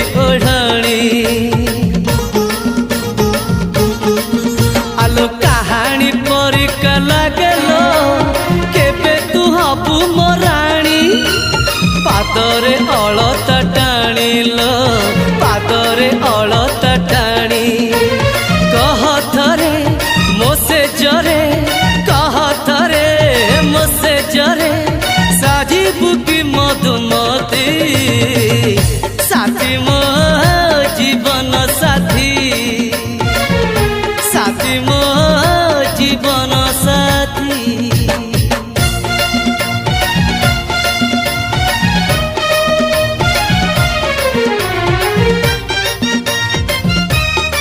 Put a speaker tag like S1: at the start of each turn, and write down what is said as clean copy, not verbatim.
S1: ओढ़ाणी आलो कहानी परिका लागलो केबे तू हबु मोराणी पादरे अलता टाणिलो पादरे अलता टाणी कह थरे मोसे जरे कह थरे मोसे जरे साजिबु की मधुमती